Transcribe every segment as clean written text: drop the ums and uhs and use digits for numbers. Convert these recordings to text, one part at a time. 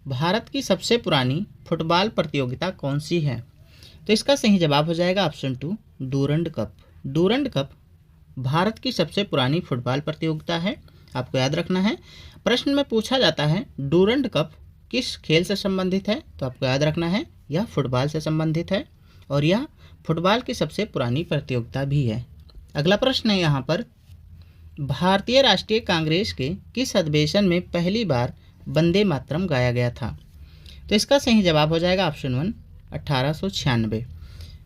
भारत की सबसे पुरानी फुटबॉल प्रतियोगिता कौन सी है? तो इसका सही जवाब हो जाएगा option 2, Durand cup. Durand cup Bharat की सबसे पुरानी फुटबॉल प्रतियोगिता है, आपको याद रखना है। प्रश्न में पूछा जाता है डूरंड कप किस खेल से संबंधित है, तो आपको याद रखना है यह फुटबॉल से संबंधित है और यह फुटबॉल की सबसे पुरानी प्रतियोगिता भी है। अगला प्रश्न है यहाँ पर, भारतीय राष्ट्रीय कांग्रेस के किस अधिवेशन में पहली बार वंदे मातरम गाया गया था? तो इसका सही जवाब हो जाएगा ऑप्शन 1, 1896।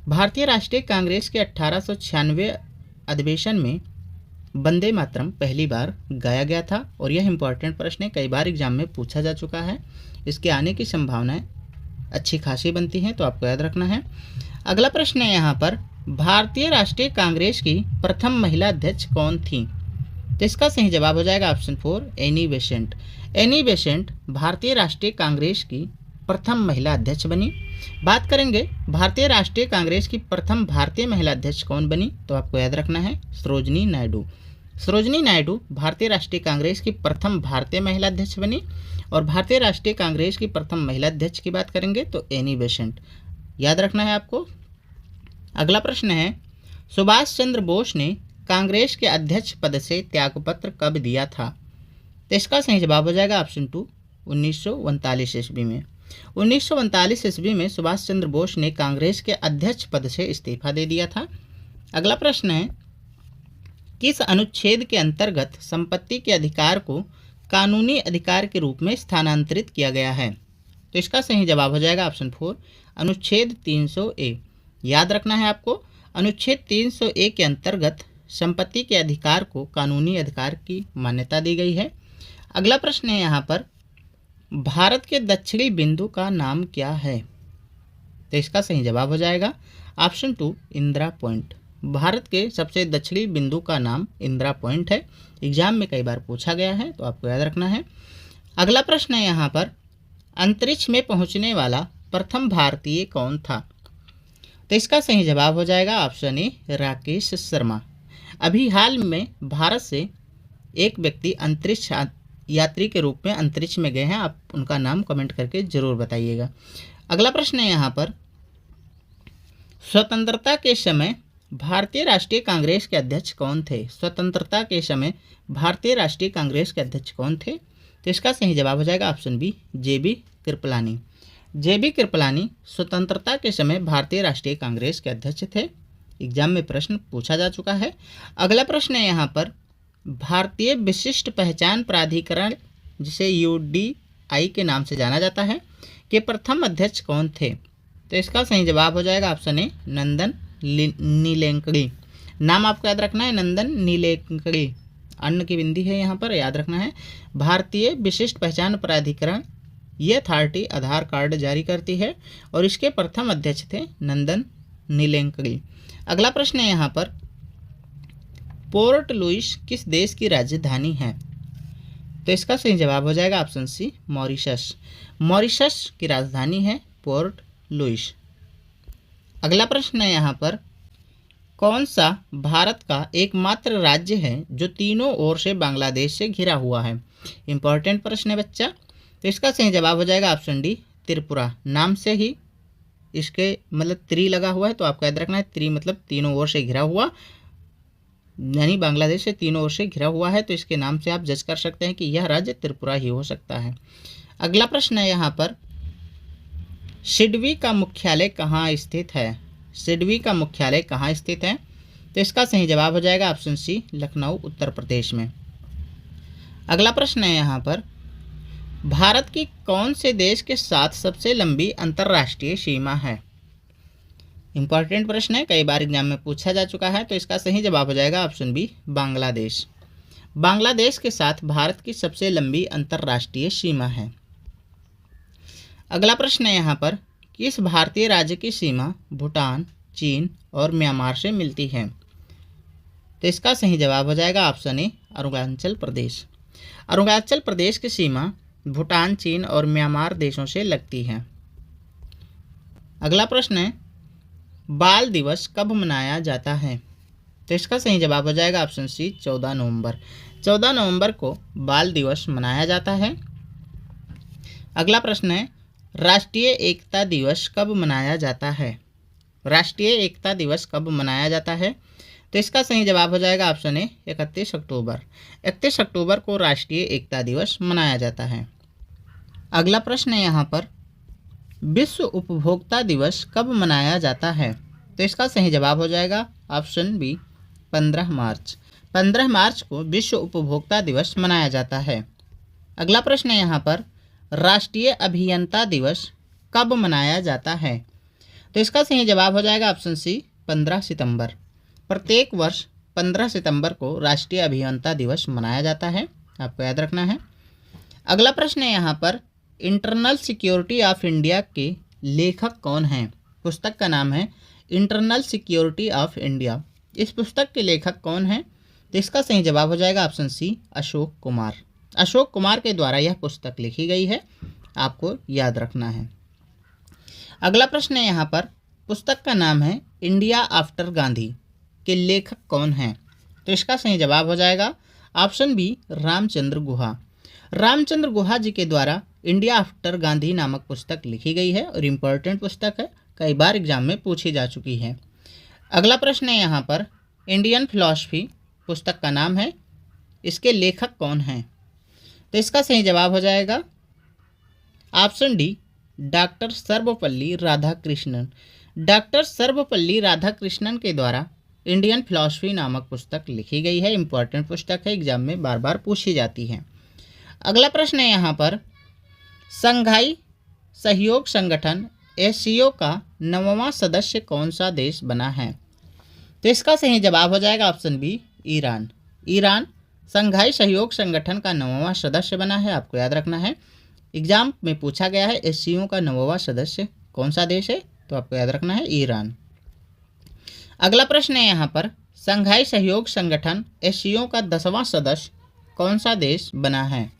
भारतीय राष्ट्रीय कांग्रेस के 1896 अधिवेशन में वंदे मातरम पहली बार गाया गया था और यह इंपॉर्टेंट प्रश्न है, कई बार एग्जाम में पूछा जा चुका है। इसके आने की संभावनाएं अच्छी खासी बनती हैं, तो आपको याद रखना है। अगला प्रश्न है यहाँ पर, भारतीय राष्ट्रीय कांग्रेस की प्रथम महिला अध्यक्ष कौन थी? तो इसका सही जवाब हो जाएगा option 4, Annie Besant. Annie Besant भारतीय राष्ट्रीय कांग्रेस की प्रथम महिला अध्यक्ष बनी। बात करेंगे भारतीय राष्ट्रीय कांग्रेस की प्रथम भारतीय महिला अध्यक्ष कौन बनी, तो आपको याद रखना है सरोजिनी नायडू। सरोजिनी नायडू भारतीय राष्ट्रीय कांग्रेस की प्रथम भारतीय महिला अध्यक्ष बनी और भारतीय राष्ट्रीय कांग्रेस की प्रथम महिला अध्यक्ष की बात करेंगे तो एनी बेसेंट, याद रखना है आपको। अगला प्रश्न है, सुभाष चंद्र बोस ने कांग्रेस के अध्यक्ष पद से त्यागपत्र कब दिया था? तो इसका सही जवाब हो जाएगा ऑप्शन 2, 1939 ईस्वी में। 1939 ईस्वी में सुभाष चंद्र बोस ने कांग्रेस के अध्यक्ष पद से इस्तीफा दे दिया था। अगला प्रश्न है, किस अनुच्छेद के अंतर्गत संपत्ति के अधिकार को कानूनी अधिकार के रूप में स्थानांतरित किया गया है? तो इसका सही जवाब हो जाएगा ऑप्शन 4, अनुच्छेद 300A। याद रखना है आपको, अनुच्छेद 300A के अंतर्गत संपत्ति के अधिकार को कानूनी अधिकार की मान्यता दी गई है। अगला प्रश्न है यहाँ पर, भारत के दक्षिणी बिंदु का नाम क्या है? तो इसका सही जवाब हो जाएगा ऑप्शन 2, इंदिरा पॉइंट। भारत के सबसे दक्षिणी बिंदु का नाम इंदिरा पॉइंट है, एग्जाम में कई बार पूछा गया है, तो आपको याद रखना है। अगला प्रश्न है यहाँ पर, अंतरिक्ष में पहुँचने वाला प्रथम भारतीय कौन था? तो इसका सही जवाब हो जाएगा ऑप्शन ए, राकेश शर्मा। अभी हाल में भारत से एक व्यक्ति अंतरिक्ष यात्री के रूप में अंतरिक्ष में गए हैं, आप उनका नाम कमेंट करके जरूर बताइएगा। अगला प्रश्न है यहाँ पर, स्वतंत्रता के समय भारतीय राष्ट्रीय कांग्रेस के अध्यक्ष कौन थे? स्वतंत्रता के समय भारतीय राष्ट्रीय कांग्रेस के अध्यक्ष कौन थे? तो इसका सही जवाब हो जाएगा option B, J B. Kripalani. J B. Kripalani स्वतंत्रता के समय भारतीय राष्ट्रीय कांग्रेस के अध्यक्ष थे, एग्जाम में प्रश्न पूछा जा चुका है। अगला प्रश्न है यहाँ पर, भारतीय विशिष्ट पहचान प्राधिकरण जिसे UDI के नाम से जाना जाता है के प्रथम अध्यक्ष कौन थे? तो इसका सही जवाब हो जाएगा ऑप्शन ए, नंदन नीलेकणी। नाम आपको याद रखना है, नंदन नीलेकणी, अन्न की बिंदी है यहाँ पर, याद रखना है। भारतीय विशिष्ट पहचान प्राधिकरण ये अथॉरिटी आधार कार्ड जारी करती है और इसके प्रथम अध्यक्ष थे नंदन नीलेकणी। अगला प्रश्न है यहाँ पर, पोर्ट लुइस किस देश की राजधानी है? तो इसका सही जवाब हो जाएगा ऑप्शन सी, मॉरिशस। मॉरिशस की राजधानी है पोर्ट लुइस। अगला प्रश्न है यहाँ पर, कौन सा भारत का एकमात्र राज्य है जो तीनों ओर से बांग्लादेश से घिरा हुआ है? इंपॉर्टेंट प्रश्न है बच्चा। तो इसका सही जवाब हो जाएगा ऑप्शन डी, त्रिपुरा। नाम से ही इसके मतलब त्रि लगा हुआ है, तो आपको याद रखना है त्रि मतलब तीनों ओर से घिरा हुआ, यानी बांग्लादेश से तीनों ओर से घिरा हुआ है, तो इसके नाम से आप जज कर सकते हैं कि यह राज्य त्रिपुरा ही हो सकता है। अगला प्रश्न है यहाँ पर, सिडबी का मुख्यालय कहाँ स्थित है? सिडबी का मुख्यालय कहाँ स्थित है? तो इसका सही जवाब हो जाएगा ऑप्शन सी, लखनऊ उत्तर प्रदेश में। अगला प्रश्न है यहाँ पर, भारत की कौन से देश के साथ सबसे लंबी अंतर्राष्ट्रीय सीमा है? इंपॉर्टेंट प्रश्न है, कई बार एग्जाम में पूछा जा चुका है, तो इसका सही जवाब हो जाएगा ऑप्शन बी, बांग्लादेश। बांग्लादेश के साथ भारत की सबसे लंबी अंतर्राष्ट्रीय सीमा है। अगला प्रश्न है यहाँ पर, किस भारतीय राज्य की सीमा भूटान, चीन और म्यांमार से मिलती है? तो इसका सही जवाब हो जाएगा ऑप्शन ए, अरुणाचल प्रदेश। अरुणाचल प्रदेश की सीमा भूटान, चीन और म्यांमार देशों से लगती है। अगला प्रश्न है, बाल दिवस कब मनाया जाता है? तो इसका सही जवाब हो जाएगा ऑप्शन सी, 14 नवंबर। 14 नवंबर को बाल दिवस मनाया जाता है। अगला प्रश्न है, राष्ट्रीय एकता दिवस कब मनाया जाता है? राष्ट्रीय एकता दिवस कब मनाया जाता है? तो इसका सही जवाब हो जाएगा ऑप्शन ए 31 अक्टूबर। 31 अक्टूबर को राष्ट्रीय एकता दिवस मनाया जाता है। अगला प्रश्न है यहाँ पर, विश्व उपभोक्ता दिवस कब मनाया जाता है? तो इसका सही जवाब हो जाएगा ऑप्शन बी 15 मार्च। 15 मार्च को विश्व उपभोक्ता दिवस मनाया जाता है। अगला प्रश्न है यहाँ पर, राष्ट्रीय अभियंता दिवस कब मनाया जाता है? तो इसका सही जवाब हो जाएगा ऑप्शन सी 15 सितंबर। प्रत्येक वर्ष 15 सितंबर को राष्ट्रीय अभियंता दिवस मनाया जाता है, आपको याद रखना है। अगला प्रश्न है यहाँ पर, इंटरनल सिक्योरिटी ऑफ इंडिया के लेखक कौन हैं? पुस्तक का नाम है इंटरनल सिक्योरिटी ऑफ इंडिया। इस पुस्तक के लेखक कौन हैं? तो इसका सही जवाब हो जाएगा ऑप्शन सी अशोक कुमार। अशोक कुमार के द्वारा यह पुस्तक लिखी गई है, आपको याद रखना है। अगला प्रश्न है यहाँ पर, पुस्तक का नाम है इंडिया आफ्टर गांधी के लेखक कौन हैं? तो इसका सही जवाब हो जाएगा ऑप्शन बी रामचंद्र गुहा। रामचंद्र गुहा जी के द्वारा इंडिया आफ्टर गांधी नामक पुस्तक लिखी गई है और इम्पोर्टेंट पुस्तक है, कई बार एग्जाम में पूछी जा चुकी है। अगला प्रश्न है यहाँ पर, इंडियन फिलॉसफी पुस्तक का नाम है, इसके लेखक कौन हैं? तो इसका सही जवाब हो जाएगा option D doctor Sarvepalli Radhakrishnan. Doctor Sarvepalli Radhakrishnan के द्वारा इंडियन फिलॉसफी नामक पुस्तक लिखी गई है, इम्पॉर्टेंट पुस्तक है, एग्जाम में बार बार पूछी जाती है। अगला प्रश्न है यहाँ पर, संघाई सहयोग संगठन एससीओ का 9वां सदस्य कौन सा देश बना है? तो इसका सही जवाब हो जाएगा ऑप्शन बी ईरान। ईरान संघाई सहयोग संगठन का 9वां सदस्य बना है, आपको याद रखना है। एग्जाम में पूछा गया है एससीओ का 9वां सदस्य कौन सा देश है, तो आपको याद रखना है ईरान। अगला प्रश्न है यहाँ पर, संघाई सहयोग संगठन एससीओ का 10वां सदस्य कौन सा देश बना है?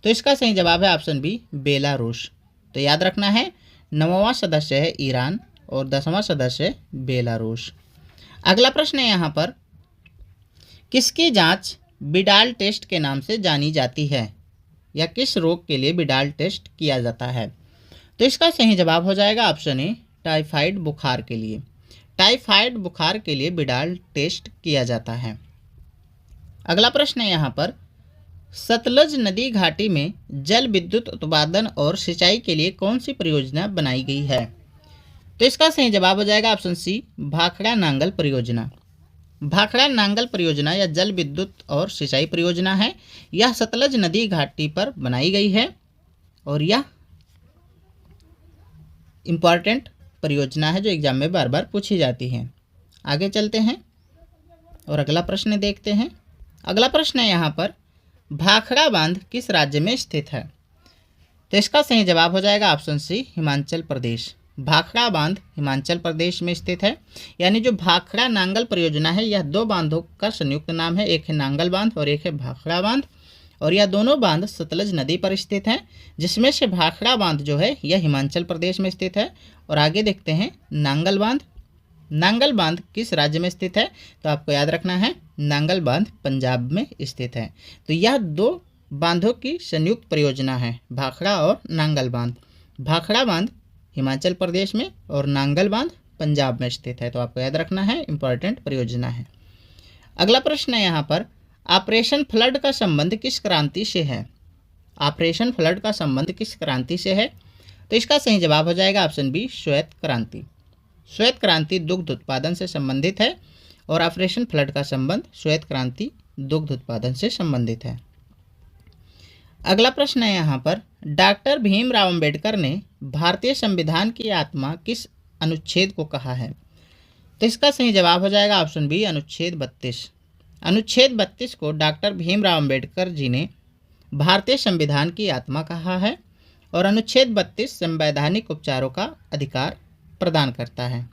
तो इसका सही जवाब है ऑप्शन बी बेलारूस। तो याद रखना है 9वां सदस्य है ईरान और 10वां सदस्य है बेलारूस। अगला प्रश्न है यहाँ पर, किसकी जांच बिडाल टेस्ट के नाम से जानी जाती है, या किस रोग के लिए बिडाल टेस्ट किया जाता है? तो इसका सही जवाब हो जाएगा ऑप्शन ए टाइफाइड बुखार के लिए। टाइफाइड बुखार के लिए बिडाल टेस्ट किया जाता है। अगला प्रश्न है यहाँ पर, सतलज नदी घाटी में जल विद्युत उत्पादन और सिंचाई के लिए कौन सी परियोजना बनाई गई है? तो इसका सही जवाब हो जाएगा ऑप्शन सी भाखड़ा नांगल परियोजना। भाखड़ा नांगल परियोजना या जल विद्युत और सिंचाई परियोजना है, यह सतलज नदी घाटी पर बनाई गई है और यह इम्पॉर्टेंट परियोजना है जो एग्जाम में बार बार पूछी जाती है। आगे चलते हैं और अगला प्रश्न देखते हैं। अगला प्रश्न है यहाँ पर, भाखड़ा बांध किस राज्य में स्थित है? तो इसका सही जवाब हो जाएगा ऑप्शन सी हिमाचल प्रदेश। भाखड़ा बांध हिमाचल प्रदेश में स्थित है। यानी जो भाखड़ा नांगल परियोजना है, यह 2 बांधों का संयुक्त नाम है, एक है नांगल बांध और एक है भाखड़ा बांध, और यह दोनों बांध सतलज नदी पर स्थित हैं, जिसमें से भाखड़ा बांध जो है यह हिमाचल प्रदेश में स्थित है। और आगे देखते हैं नांगल बांध। नांगल बांध किस राज्य में स्थित है? तो आपको याद रखना है नांगल बांध पंजाब में स्थित है। तो यह 2 बांधों की संयुक्त परियोजना है, भाखड़ा और नांगल बांध। भाखड़ा बांध हिमाचल प्रदेश में और नांगल बांध पंजाब में स्थित है, तो आपको याद रखना है, इंपॉर्टेंट परियोजना है। अगला प्रश्न है यहाँ पर, ऑपरेशन फ्लड का संबंध किस क्रांति से है? ऑपरेशन फ्लड का संबंध किस क्रांति से है? तो इसका सही जवाब हो जाएगा ऑप्शन बी श्वेत क्रांति। श्वेत क्रांति दुग्ध उत्पादन से संबंधित है और ऑपरेशन फ्लड का संबंध श्वेत क्रांति दुग्ध उत्पादन से संबंधित है। अगला प्रश्न है यहाँ पर, डॉक्टर भीमराव अंबेडकर ने भारतीय संविधान की आत्मा किस अनुच्छेद को कहा है? तो इसका सही जवाब हो जाएगा ऑप्शन बी अनुच्छेद 32। अनुच्छेद 32 को डॉक्टर भीमराव अंबेडकर जी ने भारतीय संविधान की आत्मा कहा है और अनुच्छेद 32 संवैधानिक उपचारों का अधिकार प्रदान करता है।